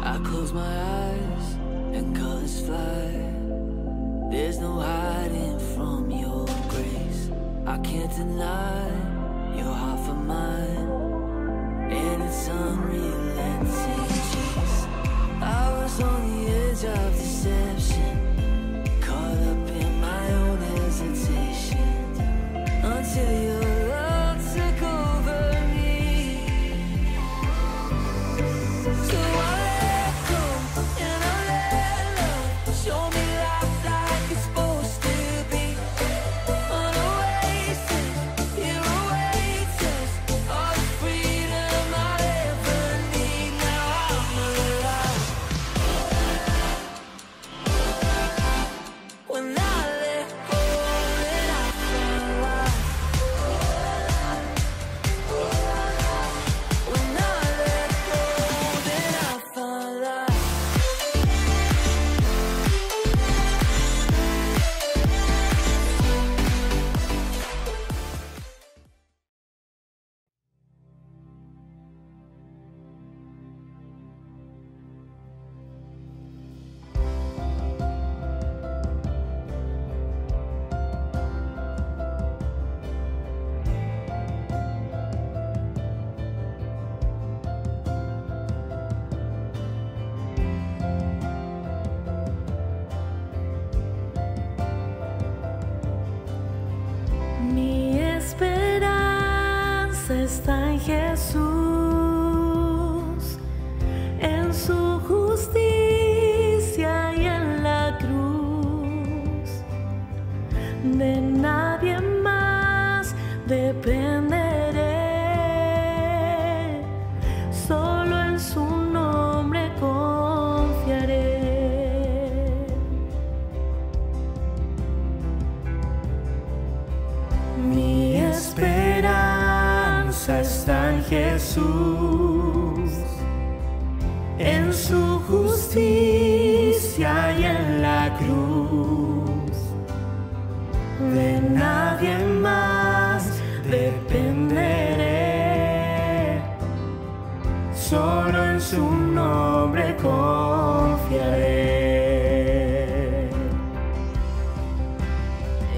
I close my eyes and colors fly. There's no hiding from your grace. I can't deny your heart for mine, and it's unrelenting chase. I was on the edge of deception, caught up in my own hesitation, until your love took over me. So I let go and I let love show me life like it's supposed to be. On a oasis, here awaits us all the freedom I ever need. Now I'm alive. When I let go, then I find life. When I let go, then I find life. Mi esperanza está en Jesús, en su justicia y en la cruz. De nadie más dependeré, solo en su nombre confiaré. Mi esperanza está en Jesús, en su justicia y en la cruz. De nadie más dependeré, solo en su nombre confiaré.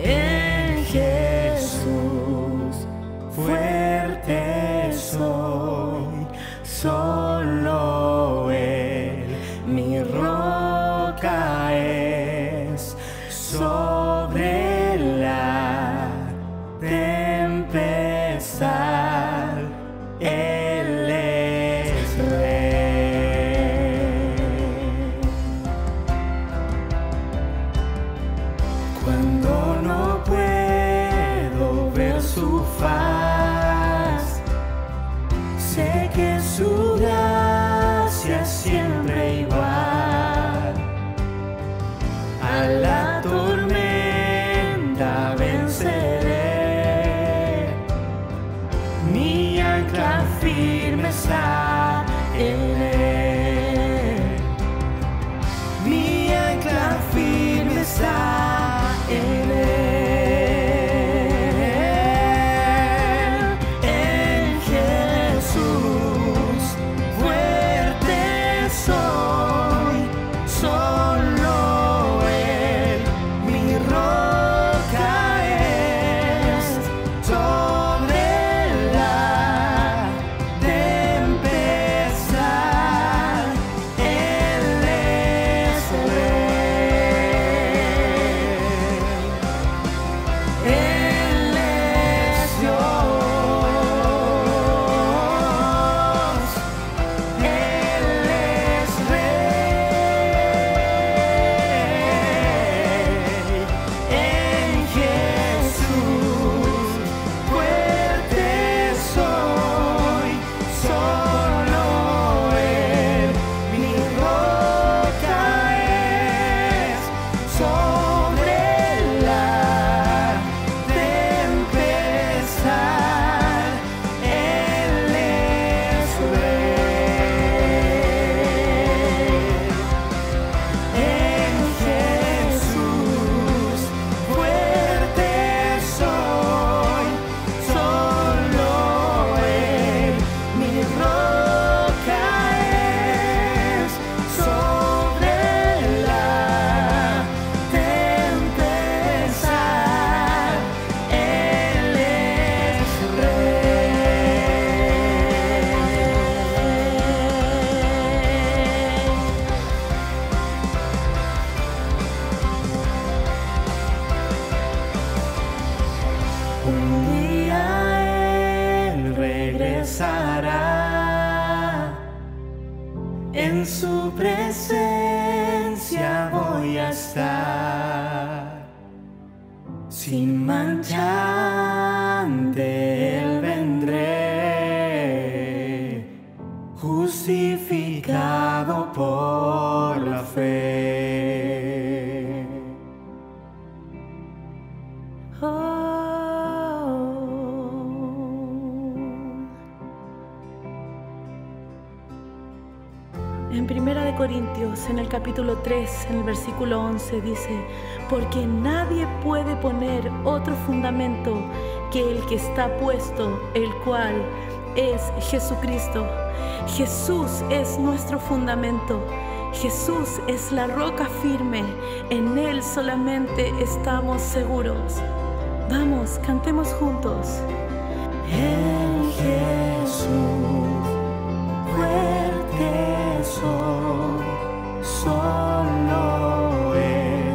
En Jesús fuerte soy, solo Él mi roca es. Sobre la tempestad Él es rey. Cuando no puedo ver su faz, sé que su gracia es siempre igual. A la tormenta venceré, mi ancla firme está en Él. Mi ancla firme está en Él. En Jesús estará. En su presencia voy a estar. Sin mancha ante Él vendré, justificado por la fe. En 1 Corintios, en el capítulo 3, en el versículo 11, dice: porque nadie puede poner otro fundamento que el que está puesto, el cual es Jesucristo. Jesús es nuestro fundamento. Jesús es la roca firme. En Él solamente estamos seguros. Vamos, cantemos juntos. En Jesús fuerte soy, solo Él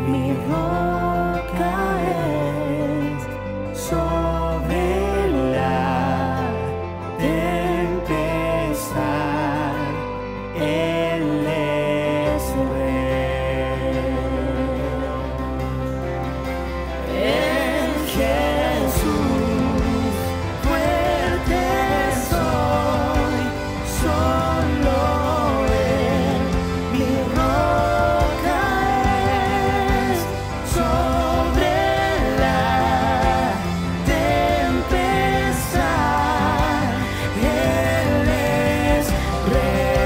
mi roca es. Sobre la tempestad Él es Rey. En Jesús fuerte soy, solo Él mi roca es. Sobre la tempestad Él es Rey.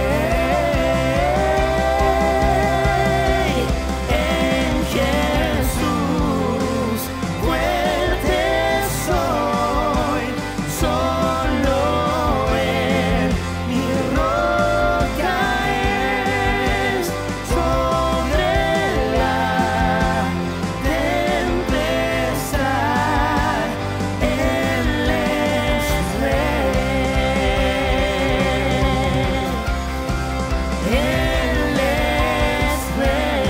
En Jesús fuerte soy, solo Él mi roca es. Sobre la tempestad Él es Rey. Él es Rey.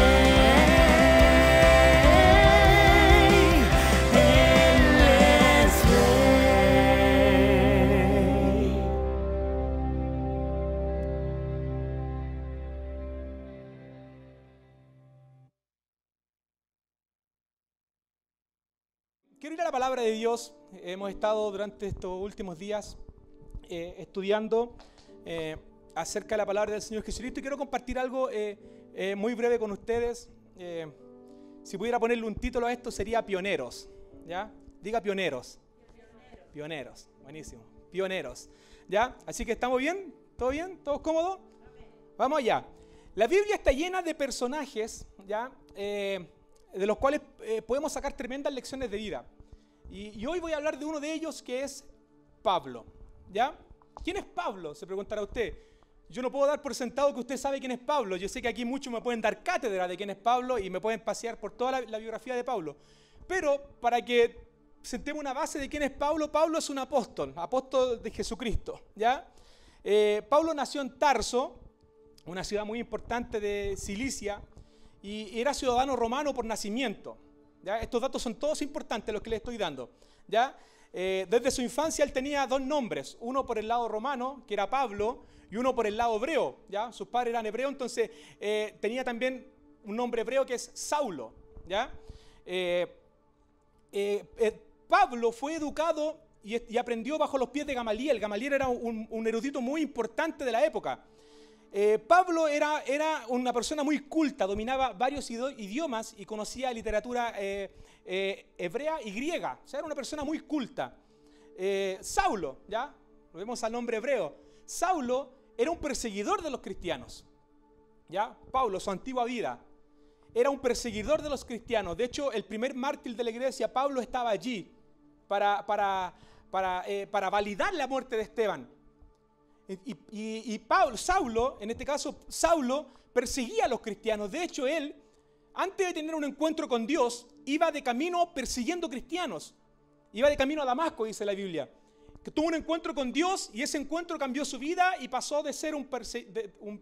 Él es Rey. Quiero ir a la palabra de Dios. Hemos estado durante estos últimos días estudiando acerca de la palabra del Señor Jesucristo y quiero compartir algo muy breve con ustedes. Si pudiera ponerle un título a esto sería Pioneros. ¿Ya? Diga pioneros. Pioneros. Buenísimo. Pioneros. ¿Ya? Así que ¿estamos bien? ¿Todo bien? ¿Todos cómodos? Vamos allá. La Biblia está llena de personajes, ¿ya? De los cuales podemos sacar tremendas lecciones de vida. Y hoy voy a hablar de uno de ellos que es Pablo. ¿Ya? ¿Quién es Pablo? Se preguntará usted. Yo no puedo dar por sentado que usted sabe quién es Pablo. Yo sé que aquí muchos me pueden dar cátedra de quién es Pablo y me pueden pasear por toda la biografía de Pablo. Pero para que sentemos una base de quién es Pablo, Pablo es un apóstol de Jesucristo. ¿Ya? Pablo nació en Tarso, una ciudad muy importante de Cilicia, y era ciudadano romano por nacimiento. ¿Ya? Estos datos son todos importantes los que les estoy dando. ¿Ya? Desde su infancia él tenía dos nombres, uno por el lado romano, que era Pablo, y uno por el lado hebreo. ¿Ya? Sus padres eran hebreos, entonces tenía también un nombre hebreo que es Saulo. ¿Ya? Pablo fue educado y aprendió bajo los pies de Gamaliel. Gamaliel era un erudito muy importante de la época. Pablo era una persona muy culta, dominaba varios idiomas y conocía literatura hebrea y griega. O sea, era una persona muy culta. Saulo, ¿ya? Lo vemos al nombre hebreo. Saulo era un perseguidor de los cristianos. ¿Ya? Pablo, su antigua vida, era un perseguidor de los cristianos. De hecho, el primer mártir de la iglesia, Pablo, estaba allí para validar la muerte de Esteban. Y Saulo, en este caso, Saulo perseguía a los cristianos. De hecho, él, antes de tener un encuentro con Dios, iba de camino persiguiendo cristianos. Iba de camino a Damasco, dice la Biblia. Que tuvo un encuentro con Dios y ese encuentro cambió su vida y pasó de ser un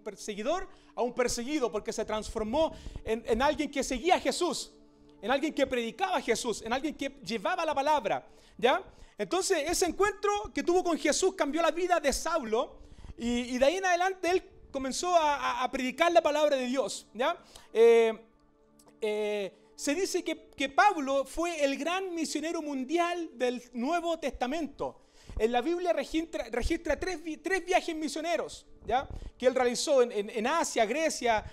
perseguidor a un perseguido, porque se transformó en alguien que seguía a Jesús. en alguien que predicaba a Jesús, en alguien que llevaba la palabra, ¿ya? Entonces, ese encuentro que tuvo con Jesús cambió la vida de Saulo, y de ahí en adelante él comenzó a predicar la palabra de Dios, ¿ya? Se dice que Pablo fue el gran misionero mundial del Nuevo Testamento. En la Biblia registra tres viajes misioneros, ¿ya? Que él realizó en Asia, Grecia,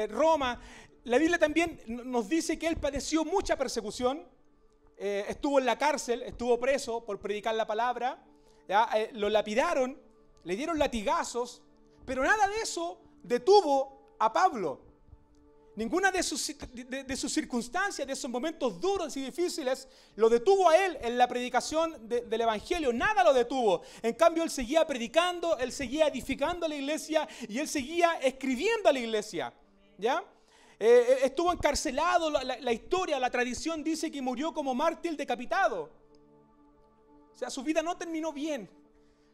Roma. La Biblia también nos dice que él padeció mucha persecución, estuvo en la cárcel, estuvo preso por predicar la palabra, ¿ya? Lo lapidaron, le dieron latigazos, pero nada de eso detuvo a Pablo. Ninguna de sus circunstancias, de esos momentos duros y difíciles, lo detuvo a él en la predicación del Evangelio. Nada lo detuvo. En cambio, él seguía predicando, él seguía edificando a la iglesia y él seguía escribiendo a la iglesia, ¿ya? Estuvo encarcelado. La historia, la tradición dice que murió como mártir decapitado. O sea, su vida no terminó bien,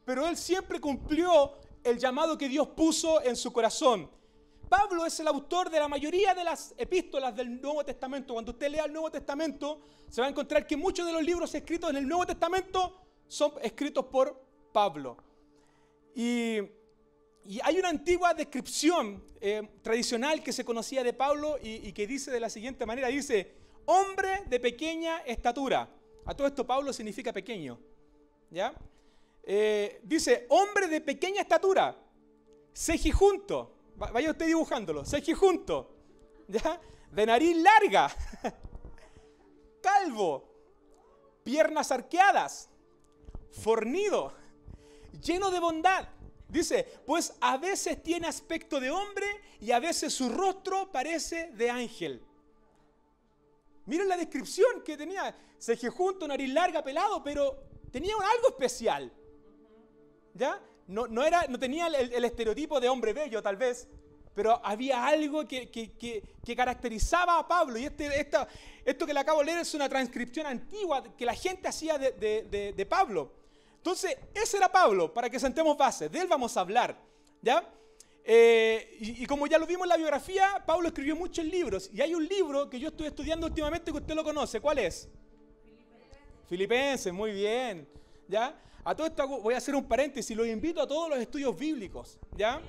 pero él siempre cumplió el llamado que Dios puso en su corazón. Pablo es el autor de la mayoría de las epístolas del Nuevo Testamento. Cuando usted lea el Nuevo Testamento, se va a encontrar que muchos de los libros escritos en el Nuevo Testamento son escritos por Pablo. Y hay una antigua descripción tradicional que se conocía de Pablo y que dice de la siguiente manera, dice, hombre de pequeña estatura. A todo esto Pablo significa pequeño, ¿ya? Dice, hombre de pequeña estatura, cejijunto. Vaya usted dibujándolo, cejijunto, ¿ya? De nariz larga, calvo, piernas arqueadas, fornido, lleno de bondad. Dice, pues a veces tiene aspecto de hombre y a veces su rostro parece de ángel. Miren la descripción que tenía, cejijunto, nariz larga, pelado, pero tenía algo especial, ¿ya? No tenía el estereotipo de hombre bello, tal vez, pero había algo que caracterizaba a Pablo. Y esto que le acabo de leer es una transcripción antigua que la gente hacía de Pablo. Entonces, ese era Pablo, para que sentemos bases. De él vamos a hablar, ¿ya? Y como ya lo vimos en la biografía, Pablo escribió muchos libros. Y hay un libro que yo estoy estudiando últimamente que usted lo conoce. ¿Cuál es? Filipenses, muy bien, ¿ya? A todo esto voy a hacer un paréntesis, los invito a todos los estudios bíblicos, ¿ya?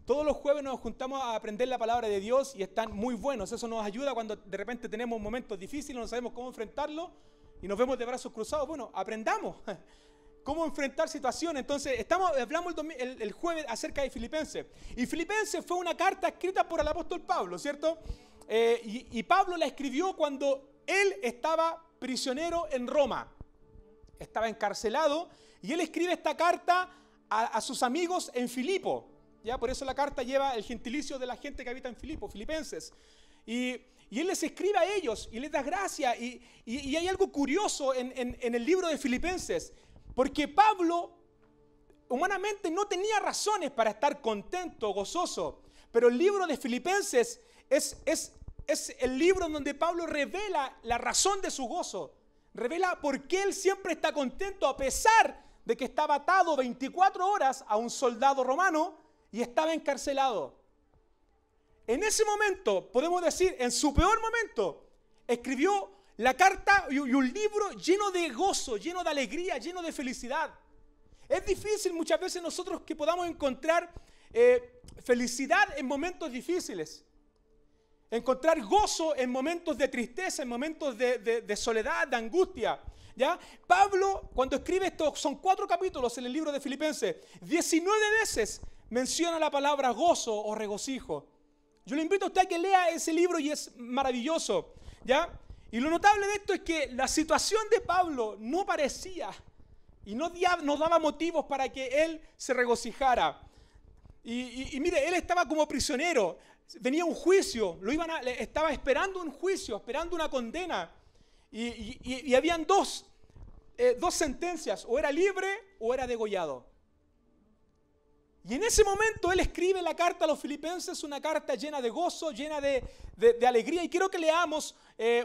Todos los jueves nos juntamos a aprender la palabra de Dios y están muy buenos. Eso nos ayuda cuando de repente tenemos momentos difíciles, no sabemos cómo enfrentarlos y nos vemos de brazos cruzados. Bueno, aprendamos cómo enfrentar situaciones. Entonces, hablamos el jueves acerca de Filipenses. Y Filipenses fue una carta escrita por el apóstol Pablo, ¿cierto? Y Pablo la escribió cuando él estaba prisionero en Roma. Estaba encarcelado. Y él escribe esta carta a sus amigos en Filipo, ¿ya? Por eso la carta lleva el gentilicio de la gente que habita en Filipo, filipenses. Y él les escribe a ellos y les da gracia. Y hay algo curioso en el libro de Filipenses, porque Pablo humanamente no tenía razones para estar contento, gozoso. Pero el libro de Filipenses es el libro donde Pablo revela la razón de su gozo. Revela por qué él siempre está contento a pesar de que estaba atado 24 horas a un soldado romano y estaba encarcelado. En ese momento, podemos decir, en su peor momento, escribió la carta y un libro lleno de gozo, lleno de alegría, lleno de felicidad. Es difícil muchas veces nosotros que podamos encontrar felicidad en momentos difíciles. Encontrar gozo en momentos de tristeza, en momentos de soledad, de angustia, ¿ya? Pablo, cuando escribe esto, son 4 capítulos en el libro de Filipenses, 19 veces menciona la palabra gozo o regocijo. Yo le invito a usted a que lea ese libro y es maravilloso, ¿ya? Y lo notable de esto es que la situación de Pablo no parecía y no daba motivos para que él se regocijara. Y mire, él estaba como prisionero. Venía un juicio, estaba esperando un juicio, esperando una condena. Y habían dos sentencias, o era libre o era degollado. Y en ese momento él escribe la carta a los filipenses, una carta llena de gozo, llena de alegría. Y quiero que leamos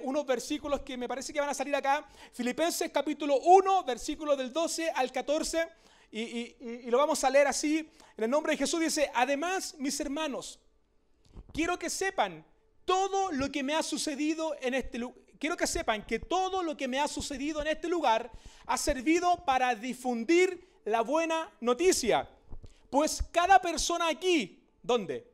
unos versículos que me parece que van a salir acá. Filipenses capítulo 1, versículos del 12 al 14. Y lo vamos a leer así, en el nombre de Jesús. Dice, además, mis hermanos, quiero que sepan todo lo que me ha sucedido en este lugar. quiero que sepan que todo lo que me ha sucedido en este lugar ha servido para difundir la buena noticia. Pues cada persona aquí, ¿dónde?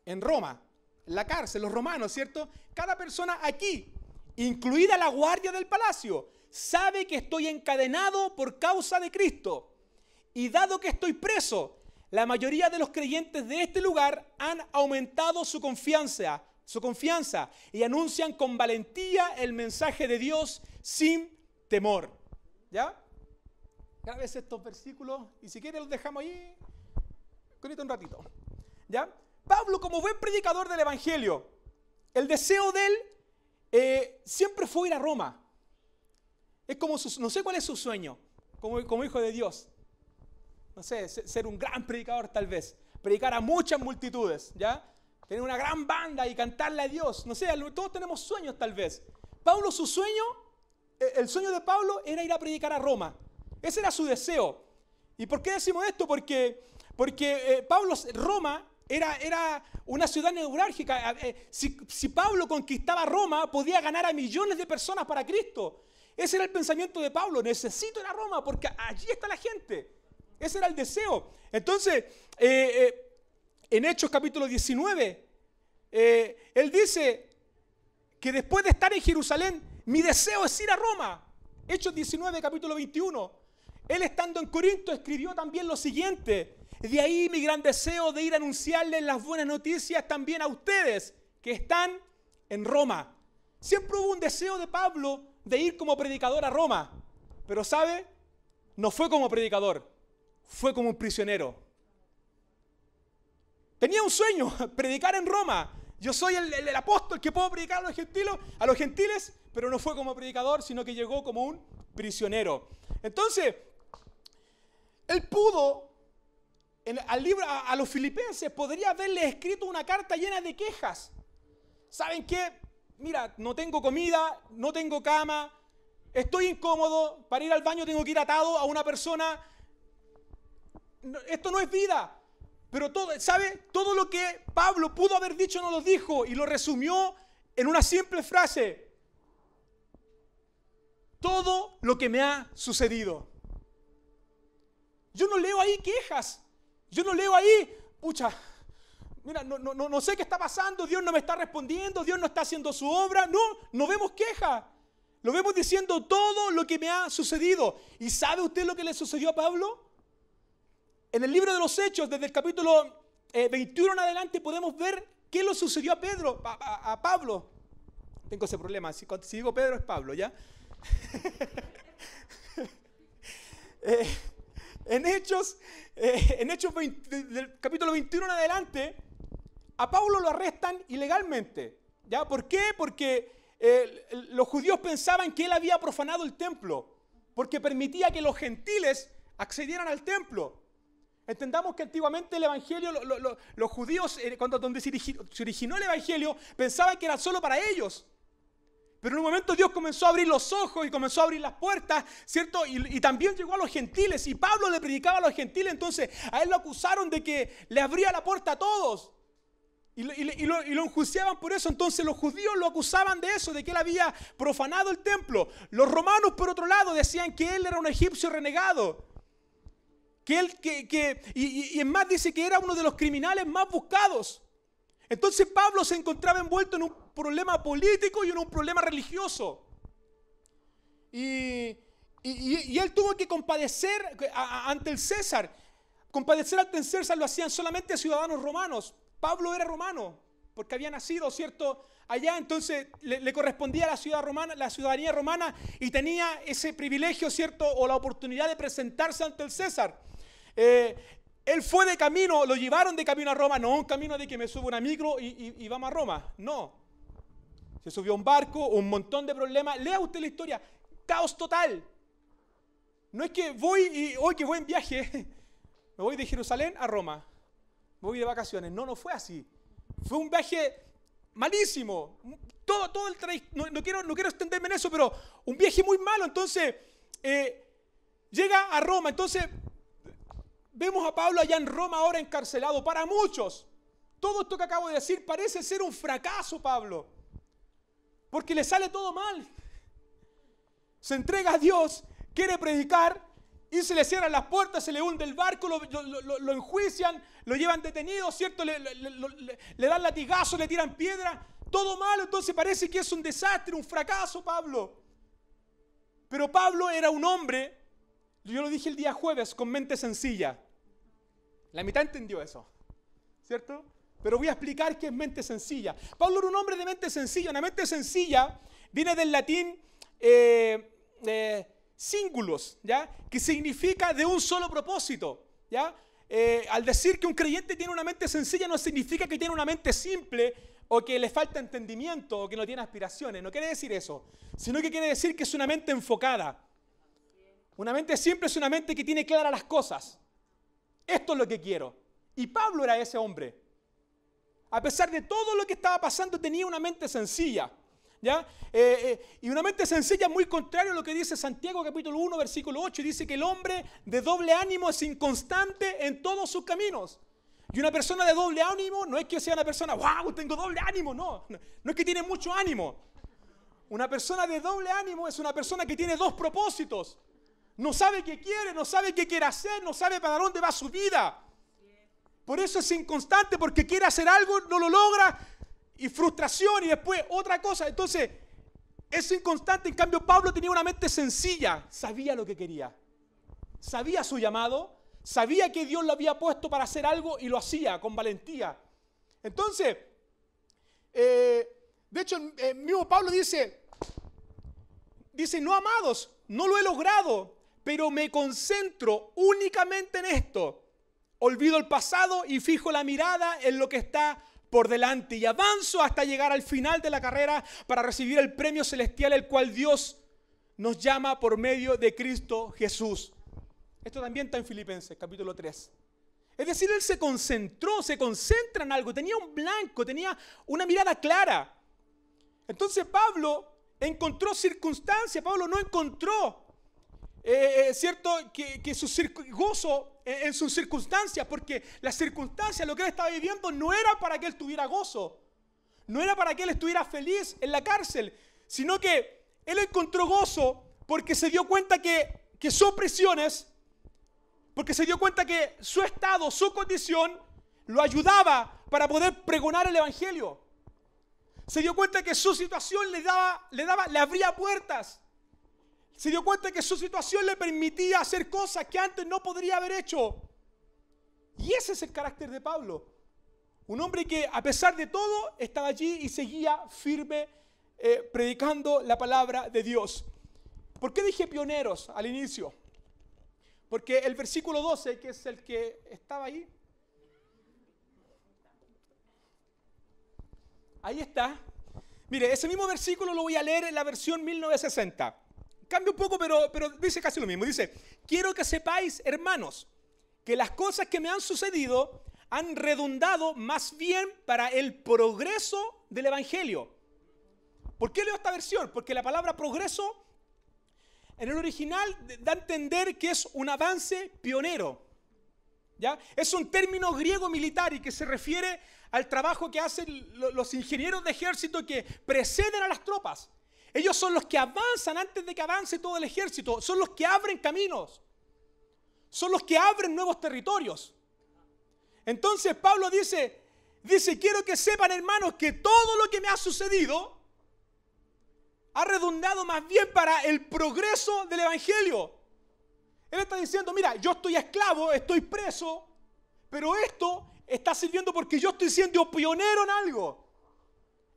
En Roma, en la cárcel, los romanos, ¿cierto? Cada persona aquí, incluida la guardia del palacio, sabe que estoy encadenado por causa de Cristo. Y dado que estoy preso, la mayoría de los creyentes de este lugar han aumentado su confianza y anuncian con valentía el mensaje de Dios sin temor. ¿Ya? Grabes estos versículos y si quieren los dejamos ahí con un ratito. ¿Ya? Pablo, como buen predicador del Evangelio, el deseo de él siempre fue ir a Roma. Es como, no sé cuál es su sueño, como hijo de Dios. No sé, ser un gran predicador tal vez. Predicar a muchas multitudes, ¿ya? Tener una gran banda y cantarle a Dios. No sé, todos tenemos sueños tal vez. Pablo, su sueño, el sueño de Pablo era ir a predicar a Roma. Ese era su deseo. ¿Y por qué decimos esto? Porque Roma era una ciudad neurálgica. Si Pablo conquistaba Roma, podía ganar a millones de personas para Cristo. Ese era el pensamiento de Pablo. Necesito ir a Roma porque allí está la gente. Ese era el deseo. Entonces, en Hechos capítulo 19, él dice que después de estar en Jerusalén, mi deseo es ir a Roma. Hechos 19, capítulo 21. Él estando en Corinto escribió también lo siguiente: de ahí mi gran deseo de ir a anunciarles las buenas noticias también a ustedes que están en Roma. Siempre hubo un deseo de Pablo de ir como predicador a Roma. Pero ¿sabe? No fue como predicador, fue como un prisionero. Tenía un sueño, predicar en Roma. Yo soy el apóstol que puedo predicar a los gentiles, pero no fue como predicador, sino que llegó como un prisionero. Entonces, él pudo, al libro a los filipenses, podría haberle escrito una carta llena de quejas. ¿Saben qué? Mira, no tengo comida, no tengo cama, estoy incómodo, para ir al baño tengo que ir atado a una persona. Esto no es vida. Pero ¿sabe? Todo lo que Pablo pudo haber dicho no lo dijo y lo resumió en una simple frase: todo lo que me ha sucedido. Yo no leo ahí quejas. Yo no leo ahí, pucha, mira, no sé qué está pasando, Dios no me está respondiendo, Dios no está haciendo su obra. No vemos quejas. Lo vemos diciendo todo lo que me ha sucedido. ¿Y sabe usted lo que le sucedió a Pablo? En el libro de los Hechos, desde el capítulo 21 en adelante, podemos ver qué le sucedió a Pablo. Tengo ese problema, si digo Pedro es Pablo, ¿ya? En Hechos 20, del capítulo 21 en adelante, a Pablo lo arrestan ilegalmente. ¿Ya? ¿Por qué? Porque los judíos pensaban que él había profanado el templo, porque permitía que los gentiles accedieran al templo. Entendamos que antiguamente el evangelio, los judíos, donde se originó el evangelio, pensaban que era solo para ellos. Pero en un momento Dios comenzó a abrir los ojos y comenzó a abrir las puertas, ¿cierto? Y también llegó a los gentiles, y Pablo le predicaba a los gentiles. Entonces a él lo acusaron de que le abría la puerta a todos. Y lo enjuiciaban por eso. Entonces los judíos lo acusaban de eso, de que él había profanado el templo. Los romanos, por otro lado, decían que él era un egipcio renegado. Y en más dice que era uno de los criminales más buscados. Entonces Pablo se encontraba envuelto en un problema político y en un problema religioso. Y él tuvo que compadecer ante el César. Compadecer ante el César lo hacían solamente ciudadanos romanos. Pablo era romano porque había nacido, ¿cierto?, allá. Entonces le correspondía a la ciudadanía romana, y tenía ese privilegio, ¿cierto?, o la oportunidad de presentarse ante el César. Él fue de camino, lo llevaron de camino a Roma, no un camino de que me subo a una micro y vamos a Roma, no. Se subió a un barco, un montón de problemas. Lea usted la historia, caos total. No es que hoy que voy en viaje, me voy de Jerusalén a Roma, voy de vacaciones. No fue así. Fue un viaje malísimo. Todo el trayecto, no quiero extenderme en eso, pero un viaje muy malo. Entonces, llega a Roma. Entonces, vemos a Pablo allá en Roma ahora encarcelado. Para muchos, todo esto que acabo de decir parece ser un fracaso, Pablo. porque le sale todo mal. Se entrega a Dios, quiere predicar y se le cierran las puertas, se le hunde el barco, lo enjuician, lo llevan detenido, ¿cierto? Le dan latigazos, le tiran piedra, todo malo. Entonces parece que es un desastre, un fracaso Pablo. Pero Pablo era un hombre, yo lo dije el día jueves, con mente sencilla. La mitad entendió eso, ¿cierto? Pero voy a explicar qué es mente sencilla. Pablo era un hombre de mente sencilla. Una mente sencilla viene del latín singulos, ¿ya? Que significa de un solo propósito, ¿ya? Al decir que un creyente tiene una mente sencilla no significa que tiene una mente simple o que le falta entendimiento o que no tiene aspiraciones. No quiere decir eso, sino que quiere decir que es una mente enfocada. Una mente simple es una mente que tiene claras las cosas. Esto es lo que quiero. Y Pablo era ese hombre. A pesar de todo lo que estaba pasando, tenía una mente sencilla, ¿ya? Y una mente sencilla es muy contrario a lo que dice Santiago capítulo 1, versículo 8. Dice que el hombre de doble ánimo es inconstante en todos sus caminos. Y una persona de doble ánimo no es que sea una persona, wow, tengo doble ánimo, no es que tiene mucho ánimo. Una persona de doble ánimo es una persona que tiene dos propósitos. No sabe qué quiere, no sabe qué quiere hacer, no sabe para dónde va su vida. Por eso es inconstante, porque quiere hacer algo, no lo logra, y frustración, y después otra cosa. Entonces, es inconstante. En cambio, Pablo tenía una mente sencilla, sabía lo que quería, sabía su llamado, sabía que Dios lo había puesto para hacer algo y lo hacía con valentía. Entonces, de hecho, el mismo Pablo dice, no, amados, no lo he logrado, pero me concentro únicamente en esto. Olvido el pasado y fijo la mirada en lo que está por delante y avanzo hasta llegar al final de la carrera para recibir el premio celestial, el cual Dios nos llama por medio de Cristo Jesús. Esto también está en Filipenses, capítulo 3. Es decir, él se concentra en algo, tenía un blanco, tenía una mirada clara. Entonces Pablo encontró circunstancias, Pablo no encontró cierto que su gozo en sus circunstancias, porque las circunstancias, lo que él estaba viviendo, no era para que él tuviera gozo, no era para que él estuviera feliz en la cárcel, sino que él encontró gozo porque se dio cuenta que sus prisiones, porque se dio cuenta que su estado, su condición, lo ayudaba para poder pregonar el evangelio. Se dio cuenta que su situación le abría puertas. Se dio cuenta que su situación le permitía hacer cosas que antes no podría haber hecho. Y ese es el carácter de Pablo. Un hombre que a pesar de todo estaba allí y seguía firme predicando la palabra de Dios. ¿Por qué dije pioneros al inicio? Porque el versículo 12, que es el que estaba ahí. Ahí está. Mire, ese mismo versículo lo voy a leer en la versión 1960. Cambia un poco, pero dice casi lo mismo. Dice, quiero que sepáis, hermanos, que las cosas que me han sucedido han redundado más bien para el progreso del evangelio. ¿Por qué leo esta versión? Porque la palabra progreso en el original da a entender que es un avance pionero, ¿ya? Es un término griego militar y que se refiere al trabajo que hacen los ingenieros de ejército que preceden a las tropas. Ellos son los que avanzan antes de que avance todo el ejército, son los que abren caminos, son los que abren nuevos territorios. Entonces Pablo dice, quiero que sepan, hermanos, que todo lo que me ha sucedido ha redundado más bien para el progreso del evangelio. Él está diciendo, mira, yo estoy esclavo, estoy preso, pero esto está sirviendo porque yo estoy siendo pionero en algo.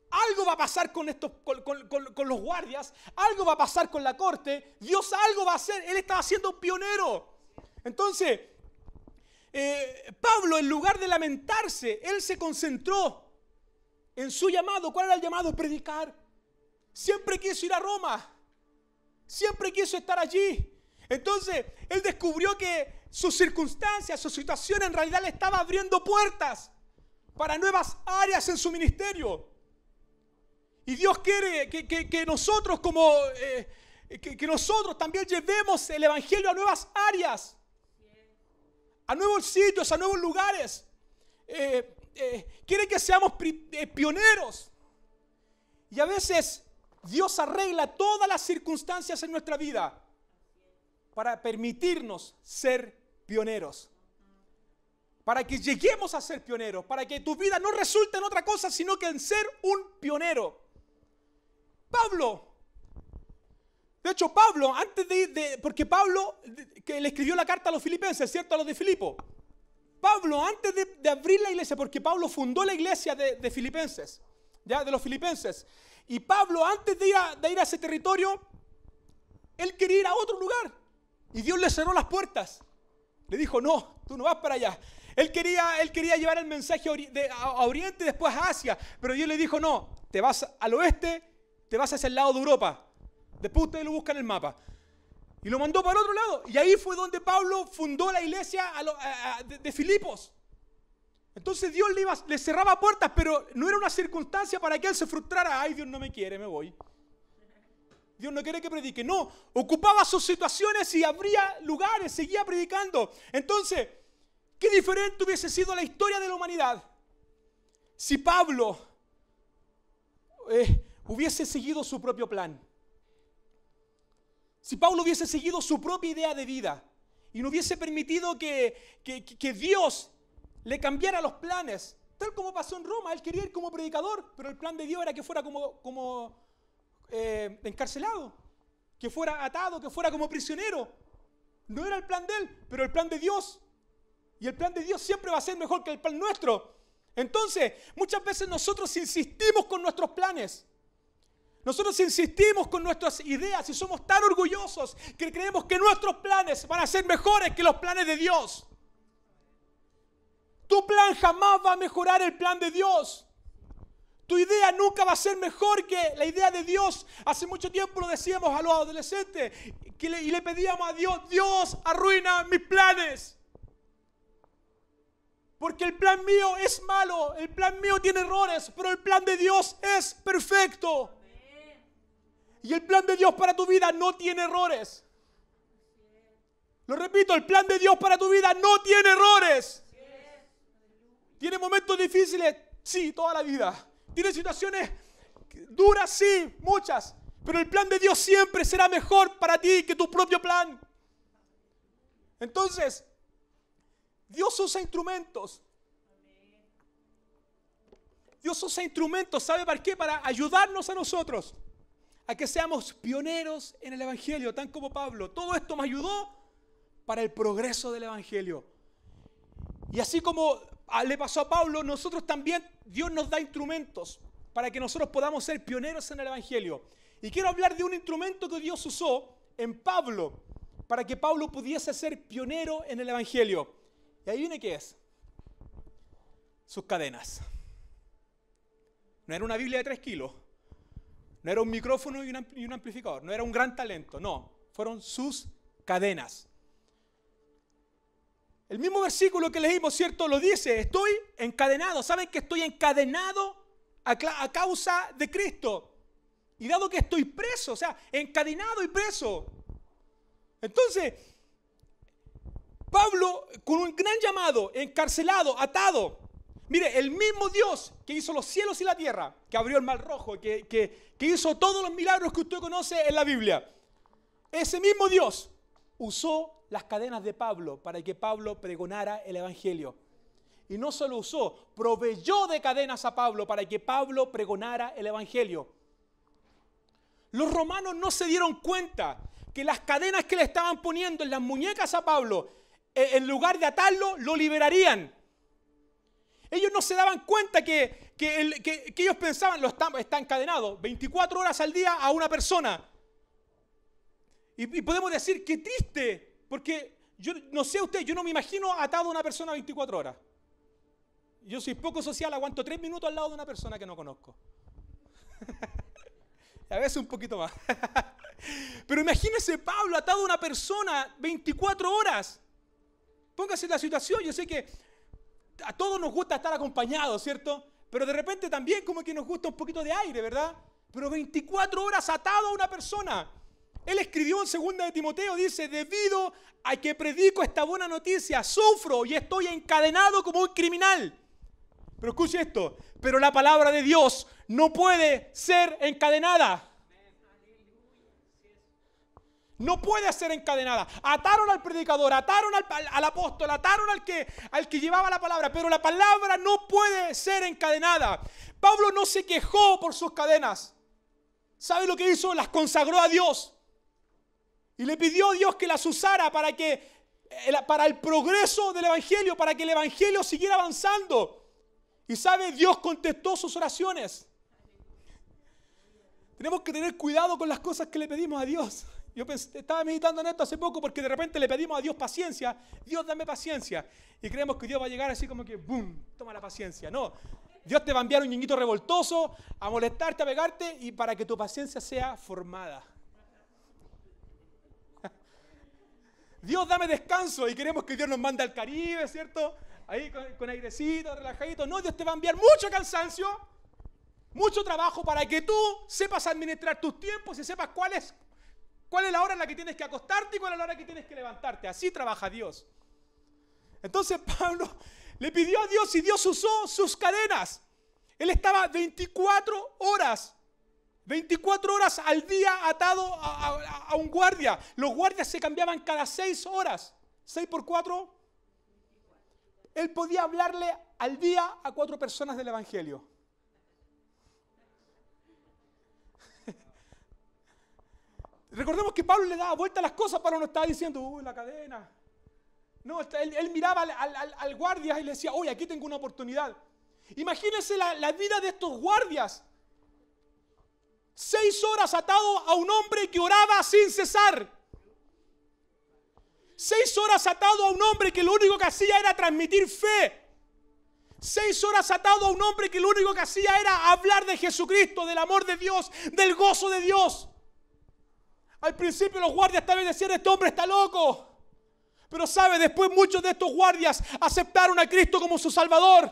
Algo va a pasar con los guardias, algo va a pasar con la corte, Dios algo va a hacer, él estaba siendo pionero. Entonces, Pablo, en lugar de lamentarse, él se concentró en su llamado. ¿Cuál era el llamado? Predicar. Siempre quiso ir a Roma, siempre quiso estar allí. Entonces, él descubrió que sus circunstancias, su situación en realidad le estaba abriendo puertas para nuevas áreas en su ministerio. Y Dios quiere que nosotros que nosotros también llevemos el evangelio a nuevas áreas, a nuevos sitios, a nuevos lugares. Quiere que seamos pioneros. Y a veces Dios arregla todas las circunstancias en nuestra vida para permitirnos ser pioneros. Para que lleguemos a ser pioneros, para que tu vida no resulte en otra cosa, sino que en ser un pionero. Pablo, de hecho Pablo, porque Pablo, que le escribió la carta a los filipenses, ¿cierto? A los de Filipo. Pablo, antes de abrir la iglesia, porque Pablo fundó la iglesia de Filipenses, ¿ya? De los filipenses. Y Pablo, antes de ir a ese territorio, él quería ir a otro lugar. Y Dios le cerró las puertas. Le dijo, no, tú no vas para allá. Él quería llevar el mensaje a Oriente y después a Asia. Pero Dios le dijo, no, te vas al oeste, te vas hacia el lado de Europa. Después ustedes lo buscan en el mapa. Y lo mandó para otro lado. Y ahí fue donde Pablo fundó la iglesia de Filipos. Entonces Dios le cerraba puertas, pero no era una circunstancia para que él se frustrara. Ay, Dios no me quiere, me voy. Dios no quiere que predique. No, ocupaba sus situaciones y abría lugares, seguía predicando. Entonces, qué diferente hubiese sido la historia de la humanidad si Pablo hubiese seguido su propio plan. Si Pablo hubiese seguido su propia idea de vida y no hubiese permitido que Dios le cambiara los planes, tal como pasó en Roma. Él quería ir como predicador, pero el plan de Dios era que fuera como encarcelado, que fuera atado, que fuera como prisionero. No era el plan de él, pero el plan de Dios. Y el plan de Dios siempre va a ser mejor que el plan nuestro. Entonces, muchas veces nosotros insistimos con nuestros planes. Nosotros insistimos con nuestras ideas y somos tan orgullosos que creemos que nuestros planes van a ser mejores que los planes de Dios. Tu plan jamás va a mejorar el plan de Dios. Tu idea nunca va a ser mejor que la idea de Dios. Hace mucho tiempo lo decíamos a los adolescentes y le pedíamos a Dios, Dios, arruina mis planes. Porque el plan mío es malo, el plan mío tiene errores, pero el plan de Dios es perfecto. Y el plan de Dios para tu vida no tiene errores. Lo repito, el plan de Dios para tu vida no tiene errores. ¿Tiene momentos difíciles? Sí, toda la vida. ¿Tiene situaciones duras? Sí, muchas. Pero el plan de Dios siempre será mejor para ti que tu propio plan. Entonces, Dios usa instrumentos. Dios usa instrumentos, ¿sabe para qué? Para ayudarnos a nosotros a que seamos pioneros en el Evangelio, tan como Pablo. Todo esto me ayudó para el progreso del Evangelio. Y así como le pasó a Pablo, nosotros también, Dios nos da instrumentos para que nosotros podamos ser pioneros en el Evangelio. Y quiero hablar de un instrumento que Dios usó en Pablo para que Pablo pudiese ser pionero en el Evangelio. Y ahí viene qué es. Sus cadenas. No era una Biblia de 3 kilos. No era un micrófono y un amplificador. No era un gran talento. No, fueron sus cadenas. El mismo versículo que leímos, ¿cierto? Lo dice, estoy encadenado. ¿Saben que estoy encadenado a causa de Cristo? Y dado que estoy preso, o sea, encadenado y preso. Entonces, Pablo, con un gran llamado, encarcelado, atado. Mire, el mismo Dios que hizo los cielos y la tierra, que abrió el mar rojo, que hizo todos los milagros que usted conoce en la Biblia. Ese mismo Dios usó las cadenas de Pablo para que Pablo pregonara el Evangelio. Y no solo usó, proveyó de cadenas a Pablo para que Pablo pregonara el Evangelio. Los romanos no se dieron cuenta que las cadenas que le estaban poniendo en las muñecas a Pablo, en lugar de atarlo, lo liberarían. Ellos no se daban cuenta que ellos pensaban, está encadenado 24 horas al día a una persona. Y podemos decir, qué triste, porque yo no sé usted, yo no me imagino atado a una persona 24 horas. Yo soy poco social, aguanto 3 minutos al lado de una persona que no conozco. A veces un poquito más. Pero imagínese Pablo atado a una persona 24 horas. Póngase en la situación, yo sé que a todos nos gusta estar acompañados, ¿cierto? Pero de repente también como que nos gusta un poquito de aire, ¿verdad? Pero 24 horas atado a una persona. Él escribió en 2 de Timoteo, dice, debido a que predico esta buena noticia, sufro y estoy encadenado como un criminal. Pero escuche esto, pero la palabra de Dios no puede ser encadenada. No puede ser encadenada. Ataron al predicador, ataron al apóstol, ataron al que llevaba la palabra, pero la palabra no puede ser encadenada. Pablo no se quejó por sus cadenas. ¿Sabe lo que hizo? Las consagró a Dios. Y le pidió a Dios que las usara para el progreso del evangelio, para que el evangelio siguiera avanzando. Y ¿sabe? Dios contestó sus oraciones. Tenemos que tener cuidado con las cosas que le pedimos a Dios. Yo estaba meditando en esto hace poco porque de repente le pedimos a Dios paciencia. Dios, dame paciencia. Y creemos que Dios va a llegar así como que, ¡boom!, toma la paciencia. No, Dios te va a enviar un ñenguito revoltoso a molestarte, a pegarte y para que tu paciencia sea formada. Dios, dame descanso. Y queremos que Dios nos mande al Caribe, ¿cierto? Ahí con airecito, relajadito. No, Dios te va a enviar mucho cansancio, mucho trabajo para que tú sepas administrar tus tiempos y sepas cuál es la hora en la que tienes que acostarte y cuál es la hora en la que tienes que levantarte. Así trabaja Dios. Entonces Pablo le pidió a Dios y Dios usó sus cadenas. Él estaba 24 horas al día atado a un guardia. Los guardias se cambiaban cada 6 horas. 6 por 4. Él podía hablarle al día a 4 personas del evangelio. Recordemos que Pablo le daba vuelta a las cosas. Pablo no estaba diciendo, la cadena. No, él miraba al guardia y le decía, oye, aquí tengo una oportunidad. Imagínense la vida de estos guardias. 6 horas atado a un hombre que oraba sin cesar. 6 horas atado a un hombre que lo único que hacía era transmitir fe. 6 horas atado a un hombre que lo único que hacía era hablar de Jesucristo, del amor de Dios, del gozo de Dios. Al principio los guardias también decían, este hombre está loco. Pero sabe, después muchos de estos guardias aceptaron a Cristo como su Salvador.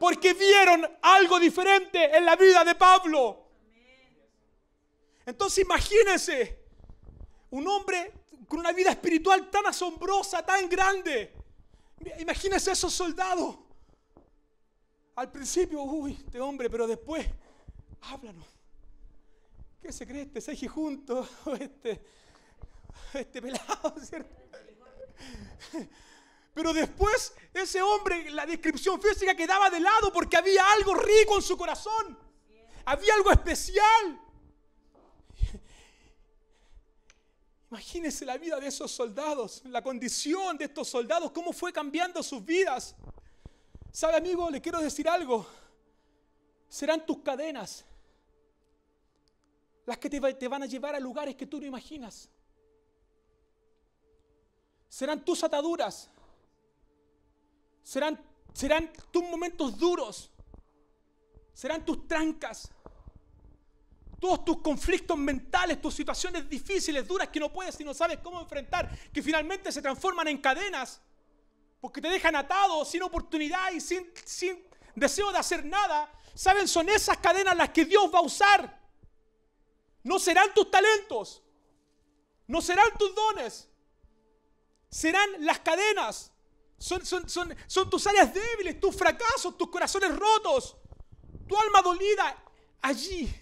Porque vieron algo diferente en la vida de Pablo. Entonces imagínense, un hombre con una vida espiritual tan asombrosa, tan grande. Imagínense esos soldados. Al principio, este hombre, pero después, háblanos. ¿Qué se cree este Seiji junto? Este pelado, ¿cierto? Pero después ese hombre, la descripción física quedaba de lado porque había algo rico en su corazón. Había algo especial. Imagínense la vida de esos soldados, la condición de estos soldados, cómo fue cambiando sus vidas. ¿Sabe, amigo? Le quiero decir algo. Serán tus cadenas las que te van a llevar a lugares que tú no imaginas. Serán tus ataduras. Serán tus momentos duros. Serán tus trancas. Todos tus conflictos mentales, tus situaciones difíciles, duras que no puedes y no sabes cómo enfrentar, que finalmente se transforman en cadenas, porque te dejan atado, sin oportunidad y sin deseo de hacer nada. ¿Saben? Son esas cadenas las que Dios va a usar. No serán tus talentos, no serán tus dones, serán las cadenas. Son tus áreas débiles, tus fracasos, tus corazones rotos, tu alma dolida. Allí,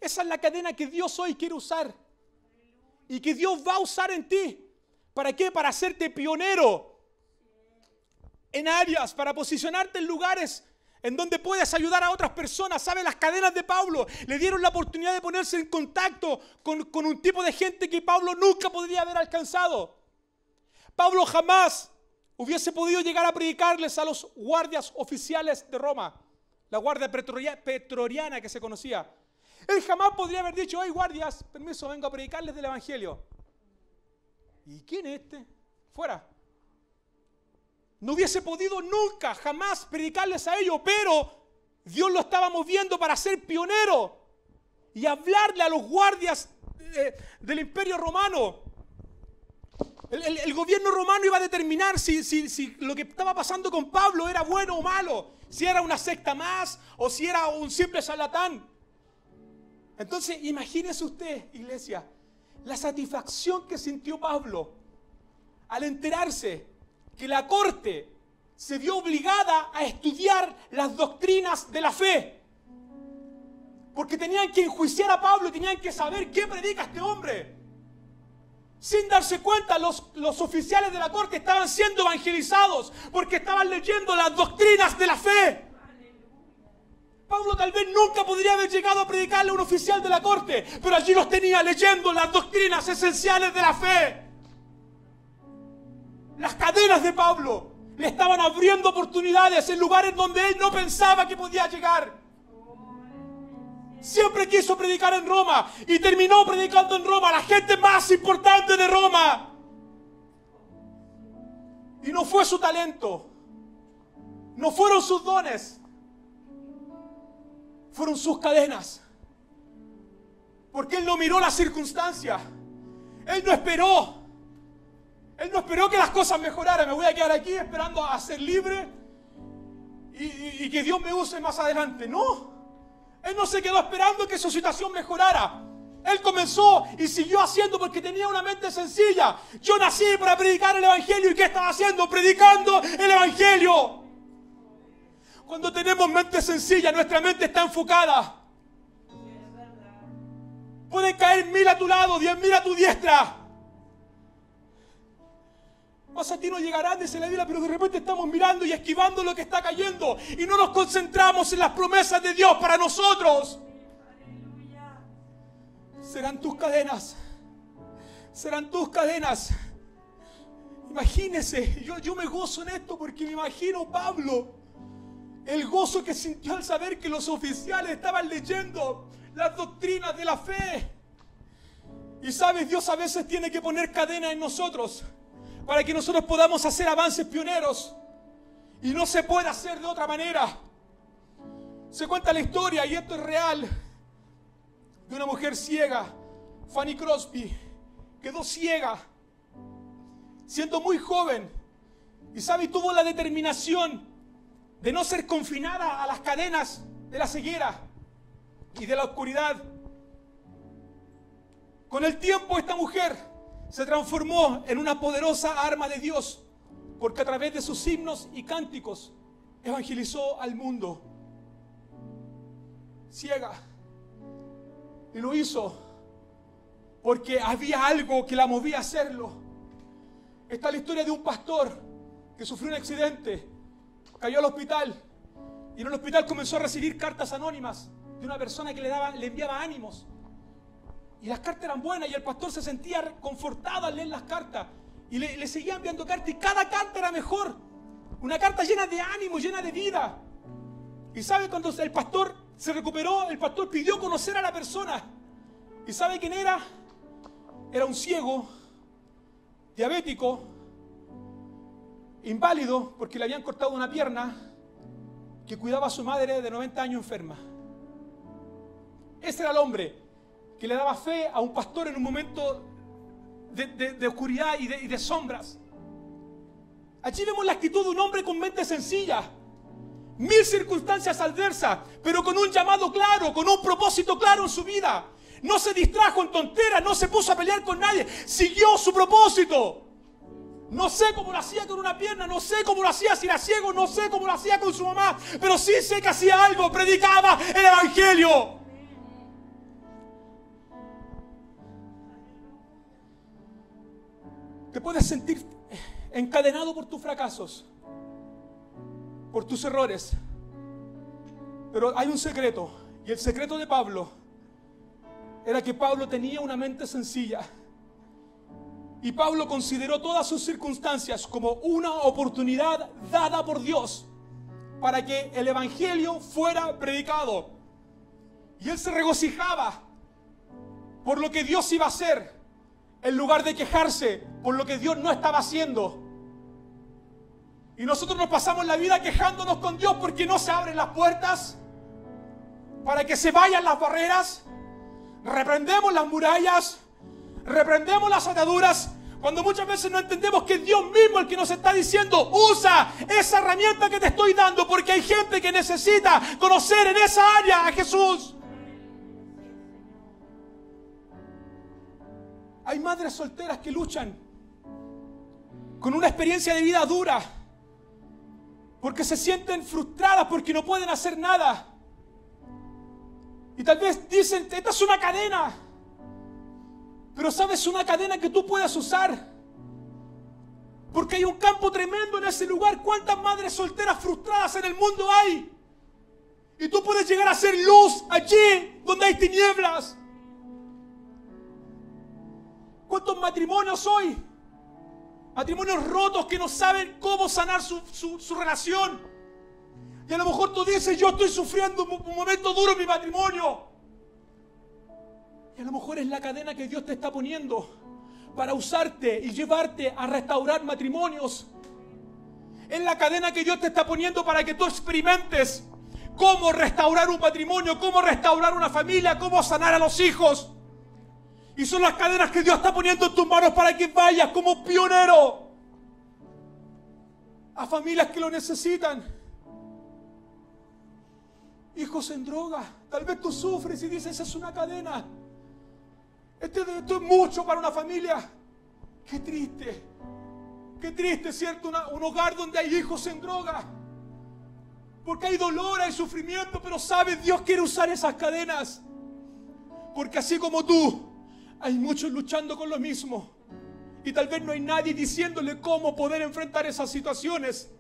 esa es la cadena que Dios hoy quiere usar y que Dios va a usar en ti. ¿Para qué? Para hacerte pionero en áreas, para posicionarte en lugares en donde puedes ayudar a otras personas. ¿Sabe? Las cadenas de Pablo le dieron la oportunidad de ponerse en contacto con un tipo de gente que Pablo nunca podría haber alcanzado. Pablo jamás hubiese podido llegar a predicarles a los guardias oficiales de Roma, la guardia pretoriana que se conocía. Él jamás podría haber dicho, hey guardias, permiso, vengo a predicarles del evangelio. ¿Y quién es este? Fuera. No hubiese podido nunca, jamás predicarles a ellos, pero Dios lo estaba moviendo para ser pionero y hablarle a los guardias del Imperio Romano. El gobierno romano iba a determinar si lo que estaba pasando con Pablo era bueno o malo, si era una secta más o si era un simple charlatán. Entonces, imagínese usted, iglesia, la satisfacción que sintió Pablo al enterarse que la corte se vio obligada a estudiar las doctrinas de la fe. Porque tenían que enjuiciar a Pablo y tenían que saber qué predica este hombre. Sin darse cuenta, los oficiales de la corte estaban siendo evangelizados porque estaban leyendo las doctrinas de la fe. Pablo tal vez nunca podría haber llegado a predicarle a un oficial de la corte, pero allí los tenía leyendo las doctrinas esenciales de la fe. Las cadenas de Pablo le estaban abriendo oportunidades en lugares donde él no pensaba que podía llegar. Siempre quiso predicar en Roma y terminó predicando en Roma, la gente más importante de Roma. Y no fue su talento, no fueron sus dones, fueron sus cadenas. Porque él no miró las circunstancias, él no esperó que las cosas mejoraran. Me voy a quedar aquí esperando a ser libre y que Dios me use más adelante. No. Él no se quedó esperando que su situación mejorara. Él comenzó y siguió haciendo porque tenía una mente sencilla. Yo nací para predicar el Evangelio. ¿Y qué estaba haciendo? Predicando el Evangelio. Cuando tenemos mente sencilla, nuestra mente está enfocada. Pueden caer 1000 a tu lado, 10.000 a tu diestra. Más a ti no llegarán, dice la Biblia, pero de repente estamos mirando y esquivando lo que está cayendo y no nos concentramos en las promesas de Dios para nosotros. Serán tus cadenas. Serán tus cadenas. Imagínese, yo me gozo en esto porque me imagino Pablo, el gozo que sintió al saber que los oficiales estaban leyendo las doctrinas de la fe. Y sabes, Dios a veces tiene que poner cadenas en nosotros para que nosotros podamos hacer avances pioneros. Y no se puede hacer de otra manera. Se cuenta la historia, y esto es real, de una mujer ciega, Fanny Crosby. Quedó ciega, siendo muy joven. Y sabe, tuvo la determinación de no ser confinada a las cadenas de la ceguera y de la oscuridad. Con el tiempo esta mujer se transformó en una poderosa arma de Dios, porque a través de sus himnos y cánticos evangelizó al mundo. Ciega. Y lo hizo porque había algo que la movía a hacerlo. Está la historia de un pastor que sufrió un accidente, cayó al hospital y en el hospital comenzó a recibir cartas anónimas de una persona que le enviaba ánimos. Y las cartas eran buenas y el pastor se sentía confortado al leer las cartas. Y le seguía enviando cartas y cada carta era mejor. Una carta llena de ánimo, llena de vida. Y sabe, cuando el pastor se recuperó, el pastor pidió conocer a la persona. ¿Y sabe quién era? Era un ciego, diabético, inválido porque le habían cortado una pierna, que cuidaba a su madre de 90 años enferma. Ese era el hombre que le daba fe a un pastor en un momento de oscuridad y de sombras. Allí vemos la actitud de un hombre con mente sencilla. 1000 circunstancias adversas, pero con un llamado claro, con un propósito claro en su vida. No se distrajo en tonteras, no se puso a pelear con nadie, siguió su propósito. No sé cómo lo hacía con una pierna, no sé cómo lo hacía si era ciego, no sé cómo lo hacía con su mamá, pero sí sé que hacía algo, predicaba el Evangelio. Te puedes sentir encadenado por tus fracasos, por tus errores, pero hay un secreto, y el secreto de Pablo era que Pablo tenía una mente sencilla, y Pablo consideró todas sus circunstancias como una oportunidad dada por Dios para que el Evangelio fuera predicado, y él se regocijaba por lo que Dios iba a hacer, en lugar de quejarse por lo que Dios no estaba haciendo. Y nosotros nos pasamos la vida quejándonos con Dios porque no se abren las puertas, para que se vayan las barreras. Reprendemos las murallas, reprendemos las ataduras, cuando muchas veces no entendemos que es Dios mismo el que nos está diciendo: usa esa herramienta que te estoy dando, porque hay gente que necesita conocer en esa área a Jesús. Hay madres solteras que luchan con una experiencia de vida dura porque se sienten frustradas porque no pueden hacer nada. Y tal vez dicen, esta es una cadena. Pero sabes, una cadena que tú puedes usar. Porque hay un campo tremendo en ese lugar. ¿Cuántas madres solteras frustradas en el mundo hay? Y tú puedes llegar a ser luz allí donde hay tinieblas. ¿Cuántos matrimonios hoy? Matrimonios rotos que no saben cómo sanar su relación. Y a lo mejor tú dices, yo estoy sufriendo un momento duro en mi matrimonio. Y a lo mejor es la cadena que Dios te está poniendo para usarte y llevarte a restaurar matrimonios. Es la cadena que Dios te está poniendo para que tú experimentes cómo restaurar un matrimonio, cómo restaurar una familia, cómo sanar a los hijos. Y son las cadenas que Dios está poniendo en tus manos para que vayas como pionero a familias que lo necesitan. Hijos en droga, tal vez tú sufres y dices, esa es una cadena. Esto es mucho para una familia. Qué triste, ¿cierto? Un hogar donde hay hijos en droga. Porque hay dolor, hay sufrimiento, pero sabes, Dios quiere usar esas cadenas. Porque así como tú, hay muchos luchando con lo mismo. Y tal vez no hay nadie diciéndole cómo poder enfrentar esas situaciones.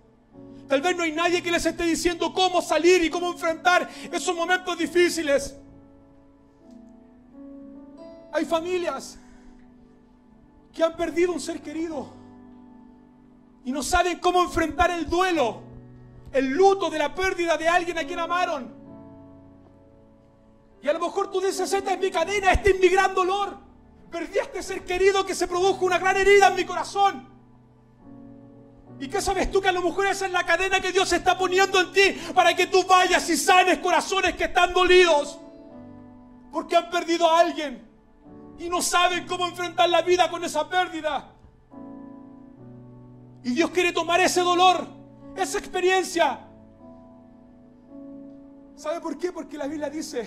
Tal vez no hay nadie que les esté diciendo cómo salir y cómo enfrentar esos momentos difíciles. Hay familias que han perdido un ser querido y no saben cómo enfrentar el duelo, el luto de la pérdida de alguien a quien amaron. Y a lo mejor tú dices, esta es mi cadena, este es mi gran dolor. Perdí a este ser querido que se produjo una gran herida en mi corazón. ¿Y qué sabes tú? Que a lo mejor esa es la cadena que Dios está poniendo en ti para que tú vayas y sanes corazones que están dolidos porque han perdido a alguien y no saben cómo enfrentar la vida con esa pérdida. Y Dios quiere tomar ese dolor, esa experiencia. ¿Sabe por qué? Porque la Biblia dice,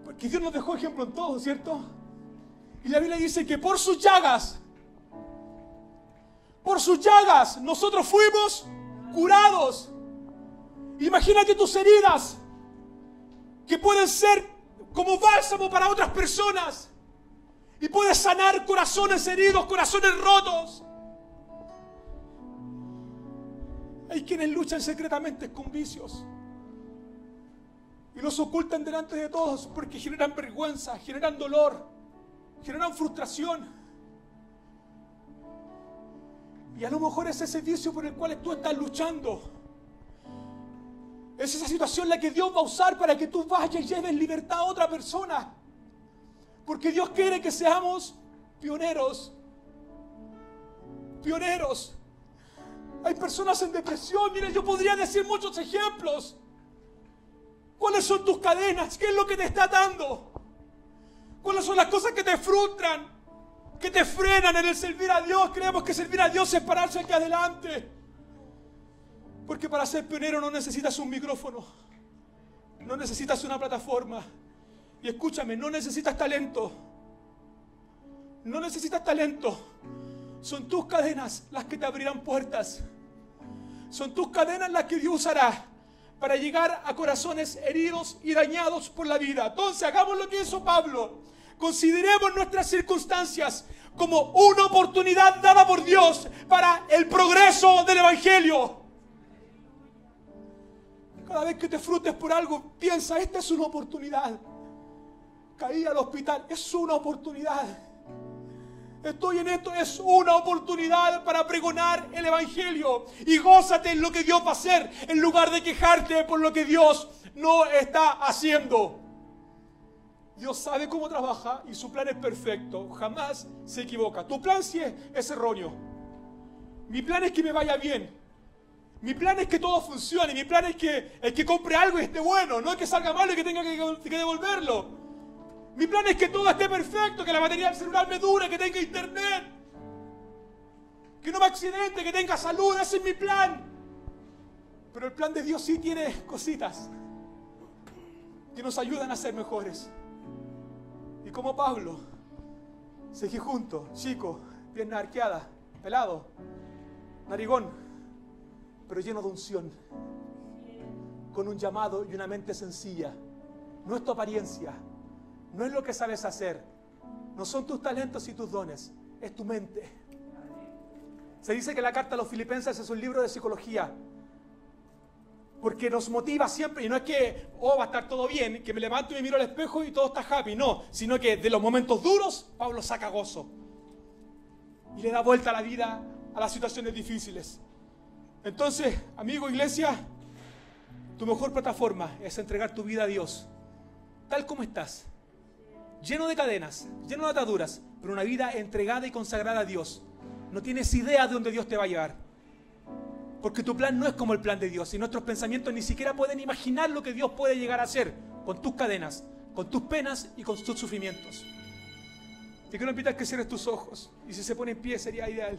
porque Dios nos dejó ejemplo en todo, ¿cierto? Y la Biblia dice que por sus llagas nosotros fuimos curados. Imagínate tus heridas, que pueden ser como bálsamo para otras personas. Y puedes sanar corazones heridos, corazones rotos. Hay quienes luchan secretamente con vicios y los ocultan delante de todos porque generan vergüenza, generan dolor, generan frustración. Y a lo mejor es ese vicio por el cual tú estás luchando. Es esa situación la que Dios va a usar para que tú vayas y lleves libertad a otra persona. Porque Dios quiere que seamos pioneros. Pioneros. Hay personas en depresión. Mira, yo podría decir muchos ejemplos. ¿Cuáles son tus cadenas? ¿Qué es lo que te está atando? ¿Cuáles son las cosas que te frustran? Que te frenan en el servir a Dios. Creemos que servir a Dios es pararse aquí adelante. Porque para ser pionero no necesitas un micrófono. No necesitas una plataforma. Y escúchame, no necesitas talento. No necesitas talento. Son tus cadenas las que te abrirán puertas. Son tus cadenas las que Dios usará para llegar a corazones heridos y dañados por la vida. Entonces, hagamos lo que hizo Pablo. Consideremos nuestras circunstancias como una oportunidad dada por Dios para el progreso del Evangelio. Cada vez que te frustres por algo, piensa, esta es una oportunidad. Caí al hospital, es una oportunidad. Estoy en esto, es una oportunidad para pregonar el Evangelio. Y gózate en lo que Dios va a hacer, en lugar de quejarte por lo que Dios no está haciendo. Dios sabe cómo trabaja y su plan es perfecto, jamás se equivoca. Tu plan sí es erróneo. Mi plan es que me vaya bien. Mi plan es que todo funcione. Mi plan es que el que compre algo esté bueno, no que salga malo y que tenga que devolverlo. Mi plan es que todo esté perfecto, que la batería del celular me dure, que tenga internet, que no me accidente, que tenga salud. Ese es mi plan. Pero el plan de Dios sí tiene cositas que nos ayudan a ser mejores. Y como Pablo, seguí junto, chico, pierna arqueada, pelado, narigón, pero lleno de unción, con un llamado y una mente sencilla no es tu apariencia, no es lo que sabes hacer, no son tus talentos y tus dones, es tu mente. Se dice que la carta a los Filipenses es un libro de psicología, porque nos motiva siempre, y no es que, va a estar todo bien, que me levanto y me miro al espejo y todo está happy, no, sino que de los momentos duros, Pablo saca gozo y le da vuelta a la vida, a las situaciones difíciles. Entonces, amigo, iglesia, tu mejor plataforma es entregar tu vida a Dios, tal como estás, lleno de cadenas, lleno de ataduras, pero una vida entregada y consagrada a Dios. No tienes idea de dónde Dios te va a llevar, porque tu plan no es como el plan de Dios, y nuestros pensamientos ni siquiera pueden imaginar lo que Dios puede llegar a hacer con tus cadenas, con tus penas y con tus sufrimientos. Te quiero invitar a que cierres tus ojos, y si se pone en pie sería ideal.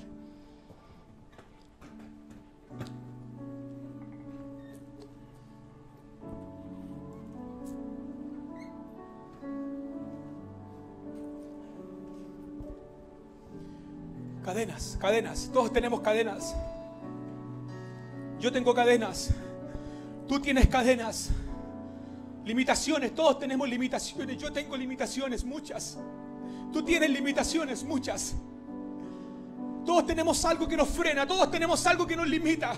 Cadenas, cadenas, todos tenemos cadenas. Yo tengo cadenas, tú tienes cadenas, limitaciones, todos tenemos limitaciones. Yo tengo limitaciones, muchas. Tú tienes limitaciones, muchas. Todos tenemos algo que nos frena, todos tenemos algo que nos limita.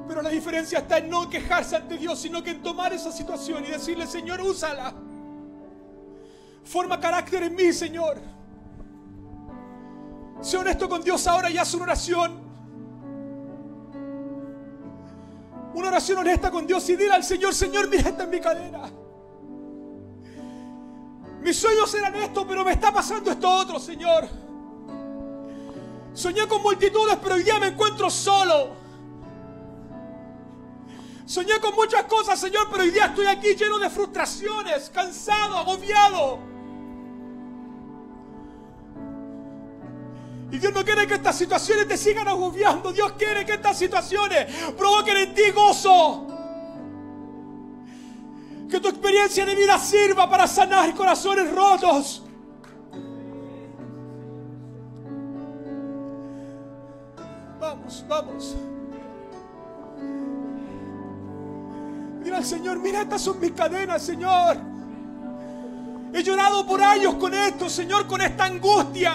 Pero la diferencia está en no quejarse ante Dios, sino que en tomar esa situación y decirle: Señor, úsala. Forma carácter en mí, Señor. Sé honesto con Dios ahora y haz una oración. Una oración honesta con Dios y dile al Señor: Señor, mira, esta es mi cadena. Mis sueños eran esto, pero me está pasando esto otro, Señor. Soñé con multitudes, pero hoy día me encuentro solo. Soñé con muchas cosas, Señor, pero hoy día estoy aquí lleno de frustraciones, cansado, agobiado. Y Dios no quiere que estas situaciones te sigan agobiando. Dios quiere que estas situaciones provoquen en ti gozo. Que tu experiencia de vida sirva para sanar corazones rotos. Vamos, vamos. Mira al Señor: mira, estas son mis cadenas, Señor. He llorado por años con esto, Señor, con esta angustia.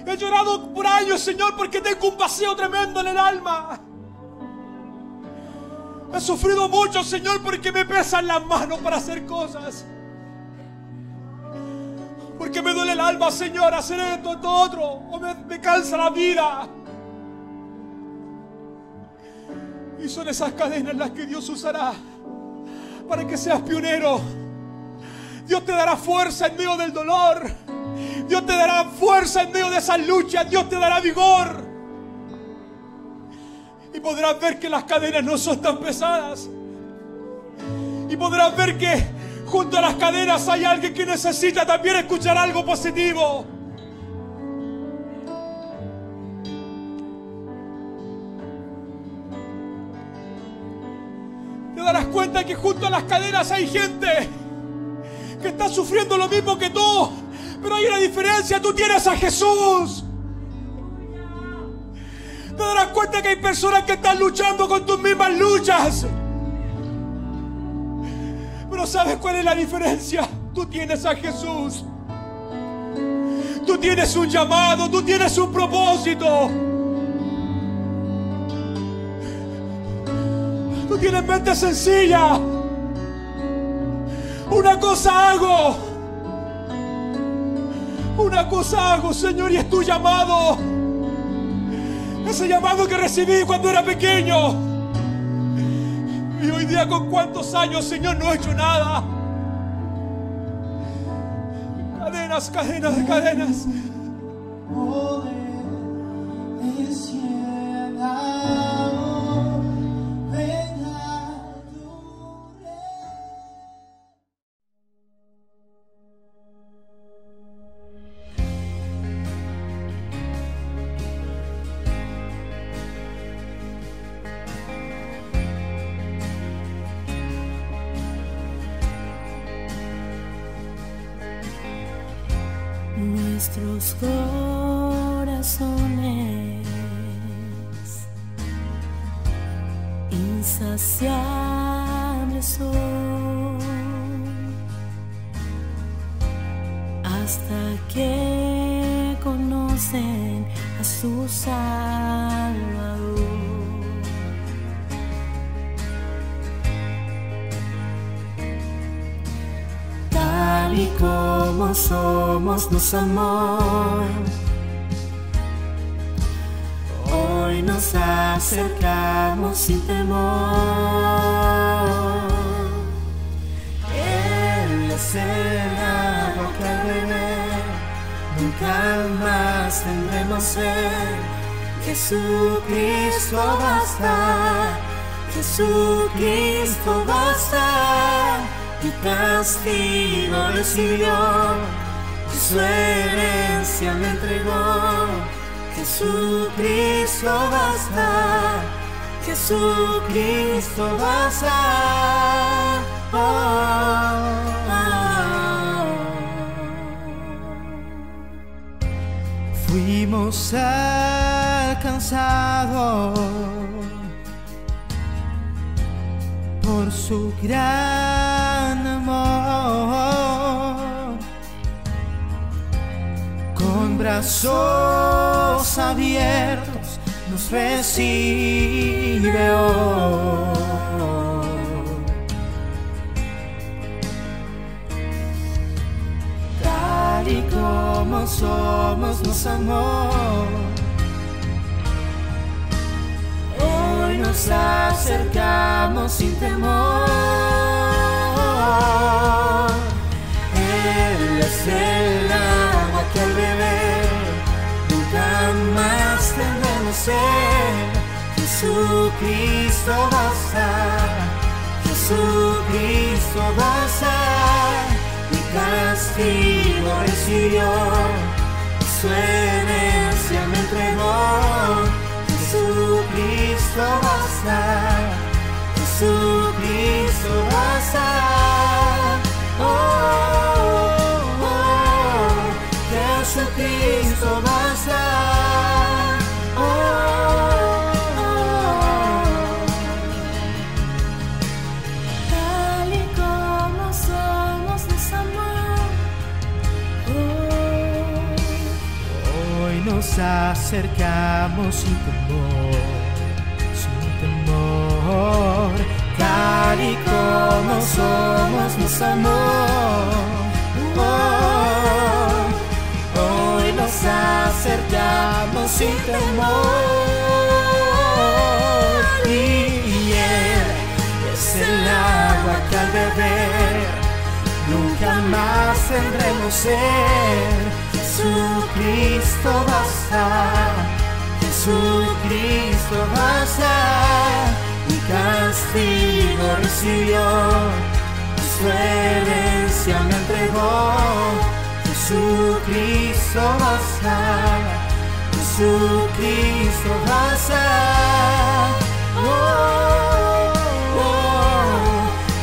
He llorado por años, Señor, porque tengo un vacío tremendo en el alma. He sufrido mucho, Señor, porque me pesan las manos para hacer cosas. Porque me duele el alma, Señor, hacer esto, esto, otro. O me cansa la vida. Y son esas cadenas las que Dios usará para que seas pionero. Dios te dará fuerza en medio del dolor. Dios te dará fuerza en medio de esas luchas. Dios te dará vigor. Y podrás ver que las cadenas no son tan pesadas. Y podrás ver que junto a las cadenas hay alguien que necesita también escuchar algo positivo. Te darás cuenta que junto a las cadenas hay gente que está sufriendo lo mismo que tú. Pero hay una diferencia: tú tienes a Jesús. Te darás cuenta que hay personas que están luchando con tus mismas luchas. Pero ¿sabes cuál es la diferencia? Tú tienes a Jesús. Tú tienes un llamado, tú tienes un propósito. Tú tienes mente sencilla. Una cosa hago. Una cosa hago, Señor, y es tu llamado. Ese llamado que recibí cuando era pequeño. Y hoy día, con cuántos años, Señor, no he hecho nada. Cadenas, cadenas, cadenas. Nuestros corazones insaciables corazón hasta que conocen a su Salvador. Tal y como somos nos amó, hoy nos acercamos sin temor. Él es el agua que al beber nunca más tendremos sed. Jesucristo basta, Jesucristo basta. Mi castigo recibió y su herencia me entregó. Jesucristo basta, Jesucristo basta. Oh, oh, oh. Fuimos alcanzados por su gran amor, con brazos abiertos nos recibe hoy. Tal y como somos nos amó, hoy nos acercamos sin temor. Él es el agua que al beber nunca más tendremos sed. Jesucristo basta, Jesucristo basta. Mi castigo recibió, su herencia me entregó. Jesucristo basta, Jesucristo basta. Oh, oh, oh, Jesucristo basta. Oh, oh, oh. Tal y como somos nos amó, hoy nos acercamos sin temor, sin temor. Tal y como somos nos amó, hoy nos acercamos sin temor. Y Él es el agua que al beber nunca más tendremos sed. Jesucristo basta, Jesucristo basta. Mi castigo recibió, su herencia me entregó. Jesucristo basta, Jesucristo basta. Oh, oh,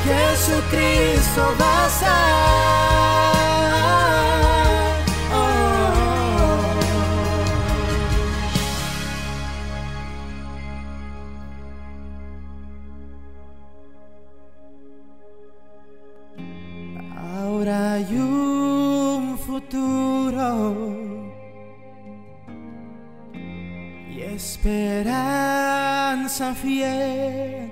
Jesucristo basta. Ahora hay un futuro y esperanza fiel.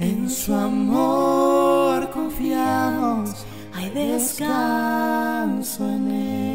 En su amor confiamos, hay descanso en Él.